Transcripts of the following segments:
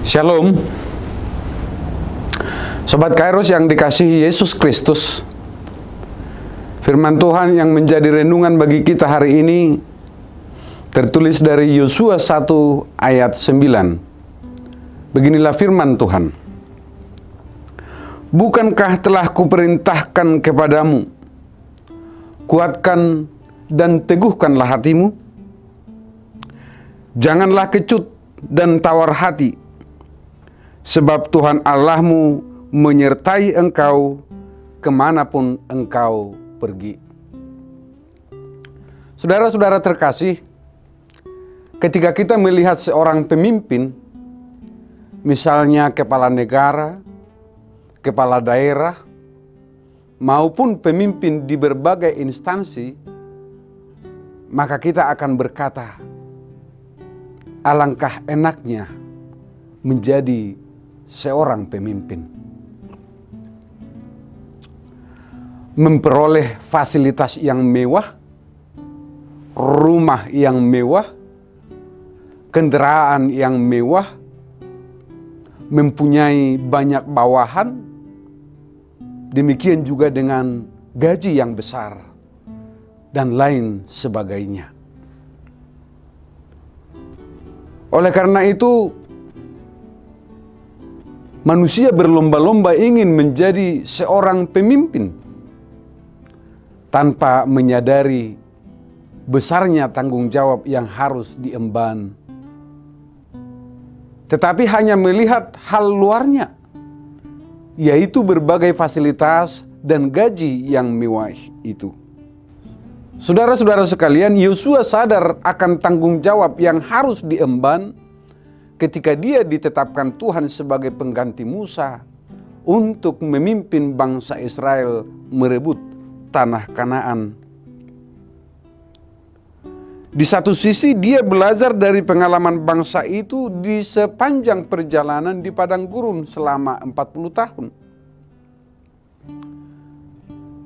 Shalom, Sobat Kairos yang dikasihi Yesus Kristus. Firman Tuhan yang menjadi renungan bagi kita hari ini tertulis dari Yosua 1 ayat 9. Beginilah firman Tuhan. Bukankah telah kuperintahkan kepadamu, kuatkan dan teguhkanlah hatimu? Janganlah kecut dan tawar hati, sebab Tuhan Allahmu menyertai engkau kemanapun engkau pergi. Saudara-saudara terkasih, ketika kita melihat seorang pemimpin, misalnya kepala negara, kepala daerah, maupun pemimpin di berbagai instansi, maka kita akan berkata, alangkah enaknya menjadi seorang pemimpin. Memperoleh fasilitas yang mewah, rumah yang mewah, kendaraan yang mewah, mempunyai banyak bawahan, demikian juga dengan gaji yang besar, dan lain sebagainya. Oleh karena itu, manusia berlomba-lomba ingin menjadi seorang pemimpin tanpa menyadari besarnya tanggung jawab yang harus diemban. Tetapi hanya melihat hal luarnya, yaitu berbagai fasilitas dan gaji yang mewah itu. Saudara-saudara sekalian, Yosua sadar akan tanggung jawab yang harus diemban ketika dia ditetapkan Tuhan sebagai pengganti Musa untuk memimpin bangsa Israel merebut tanah Kanaan. Di satu sisi dia belajar dari pengalaman bangsa itu di sepanjang perjalanan di padang gurun selama 40 tahun.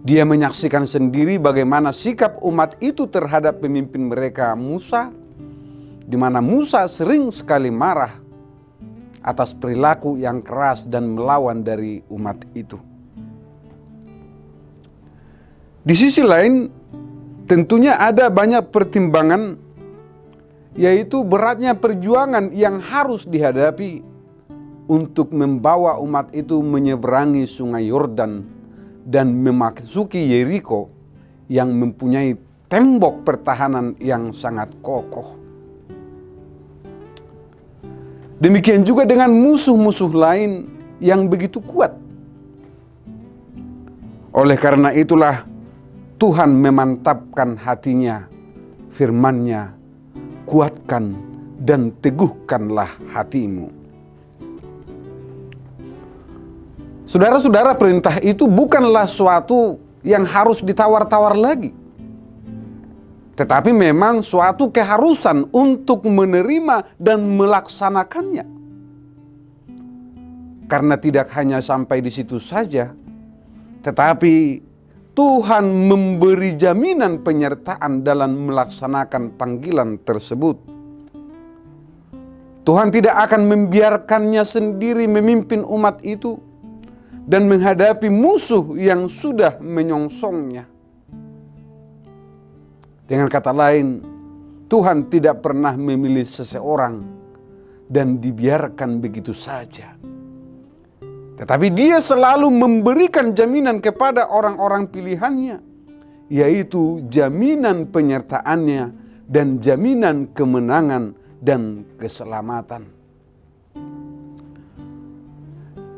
Dia menyaksikan sendiri bagaimana sikap umat itu terhadap pemimpin mereka Musa, di mana Musa sering sekali marah atas perilaku yang keras dan melawan dari umat itu. Di sisi lain, tentunya ada banyak pertimbangan, yaitu beratnya perjuangan yang harus dihadapi untuk membawa umat itu menyeberangi sungai Yordan dan memasuki Yeriko yang mempunyai tembok pertahanan yang sangat kokoh. Demikian juga dengan musuh-musuh lain yang begitu kuat. Oleh karena itulah Tuhan memantapkan hatinya, firman-Nya, kuatkan dan teguhkanlah hatimu. Saudara-saudara, perintah itu bukanlah suatu yang harus ditawar-tawar lagi, tetapi memang suatu keharusan untuk menerima dan melaksanakannya. Karena tidak hanya sampai di situ saja, tetapi Tuhan memberi jaminan penyertaan dalam melaksanakan panggilan tersebut. Tuhan tidak akan membiarkannya sendiri memimpin umat itu dan menghadapi musuh yang sudah menyongsongnya. Dengan kata lain, Tuhan tidak pernah memilih seseorang dan dibiarkan begitu saja. Tetapi Dia selalu memberikan jaminan kepada orang-orang pilihannya, yaitu jaminan penyertaannya dan jaminan kemenangan dan keselamatan.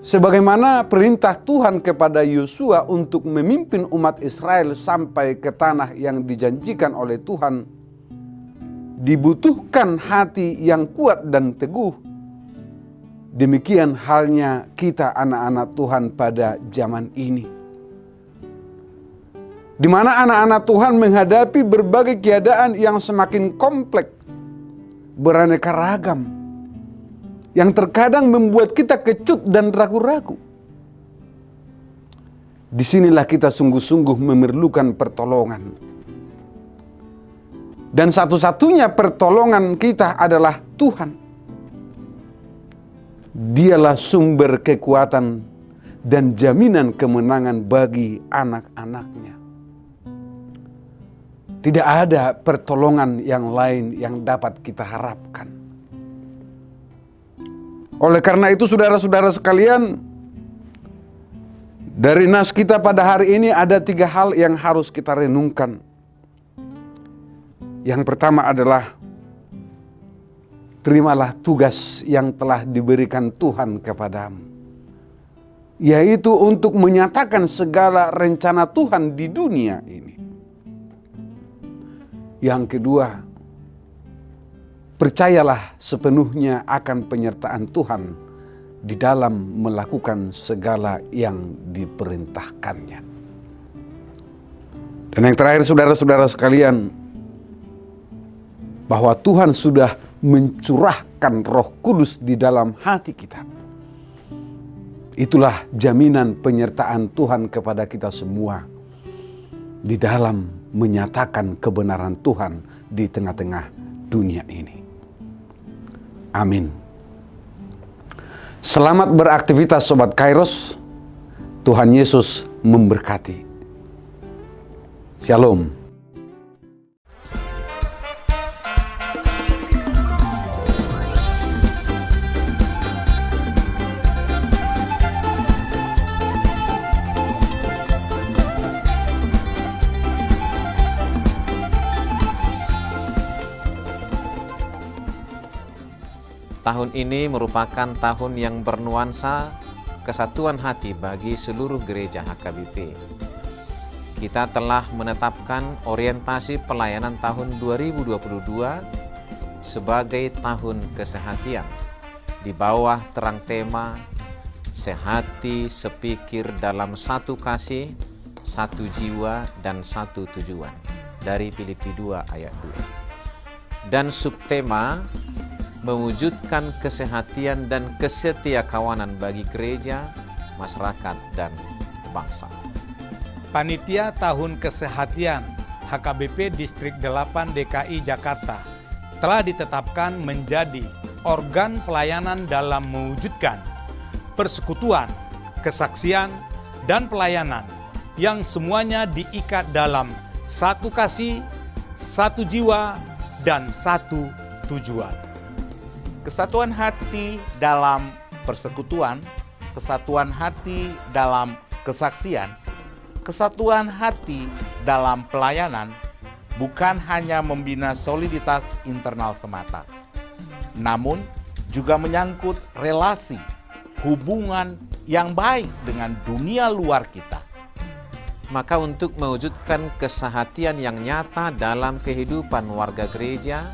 Sebagaimana perintah Tuhan kepada Yosua untuk memimpin umat Israel sampai ke tanah yang dijanjikan oleh Tuhan, dibutuhkan hati yang kuat dan teguh. Demikian halnya kita anak-anak Tuhan pada zaman ini, di mana anak-anak Tuhan menghadapi berbagai keadaan yang semakin kompleks, beraneka ragam, yang terkadang membuat kita kecut dan ragu-ragu. Disinilah kita sungguh-sungguh memerlukan pertolongan. Dan satu-satunya pertolongan kita adalah Tuhan. Dialah sumber kekuatan dan jaminan kemenangan bagi anak-anaknya. Tidak ada pertolongan yang lain yang dapat kita harapkan. Oleh karena itu saudara-saudara sekalian, dari nas kita pada hari ini ada 3 hal yang harus kita renungkan. Yang pertama adalah, terimalah tugas yang telah diberikan Tuhan kepadamu, yaitu untuk menyatakan segala rencana Tuhan di dunia ini. Yang kedua, percayalah sepenuhnya akan penyertaan Tuhan di dalam melakukan segala yang diperintahkannya. Dan yang terakhir saudara-saudara sekalian, bahwa Tuhan sudah mencurahkan Roh Kudus di dalam hati kita. Itulah jaminan penyertaan Tuhan kepada kita semua di dalam menyatakan kebenaran Tuhan di tengah-tengah dunia ini. Amin. Selamat beraktivitas Sobat Kairos. Tuhan Yesus memberkati. Shalom. Tahun ini merupakan tahun yang bernuansa kesatuan hati bagi seluruh gereja HKBP. Kita telah menetapkan orientasi pelayanan tahun 2022 sebagai tahun kesehatian di bawah terang tema sehati sepikir dalam satu kasih, satu jiwa, dan satu tujuan dari Filipi 2 ayat 2. Dan subtema mewujudkan kesehatian dan kesetiakawanan bagi gereja, masyarakat, dan bangsa. Panitia Tahun Kesehatian HKBP Distrik 8 DKI Jakarta telah ditetapkan menjadi organ pelayanan dalam mewujudkan persekutuan, kesaksian, dan pelayanan yang semuanya diikat dalam satu kasih, satu jiwa, dan satu tujuan. Kesatuan hati dalam persekutuan, kesatuan hati dalam kesaksian, kesatuan hati dalam pelayanan bukan hanya membina soliditas internal semata, namun juga menyangkut relasi, hubungan yang baik dengan dunia luar kita. Maka untuk mewujudkan kesehatian yang nyata dalam kehidupan warga gereja,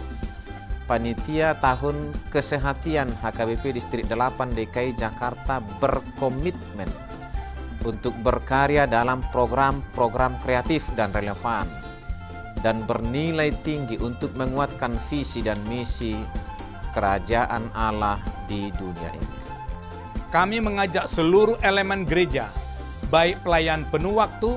Panitia Tahun Kesehatian HKBP Distrik 8 DKI Jakarta berkomitmen untuk berkarya dalam program-program kreatif dan relevan dan bernilai tinggi untuk menguatkan visi dan misi kerajaan Allah di dunia ini. Kami mengajak seluruh elemen gereja, baik pelayan penuh waktu,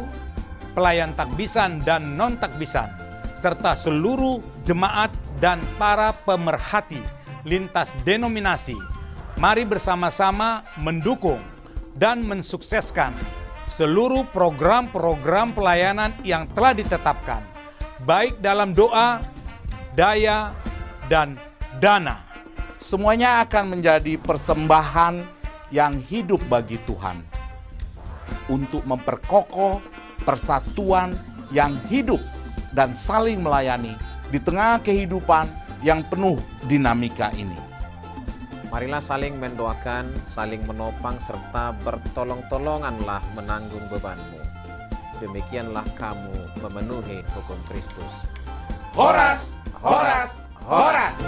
pelayan takbisan dan non-takbisan, serta seluruh jemaat dan para pemerhati lintas denominasi, mari bersama-sama mendukung dan mensukseskan seluruh program-program pelayanan yang telah ditetapkan, baik dalam doa, daya, dan dana. Semuanya akan menjadi persembahan yang hidup bagi Tuhan untuk memperkokoh persatuan yang hidup dan saling melayani di tengah kehidupan yang penuh dinamika ini. Marilah saling mendoakan, saling menopang, serta bertolong-tolonganlah menanggung bebanmu. Demikianlah kamu memenuhi hukum Kristus. Horas, horas, horas!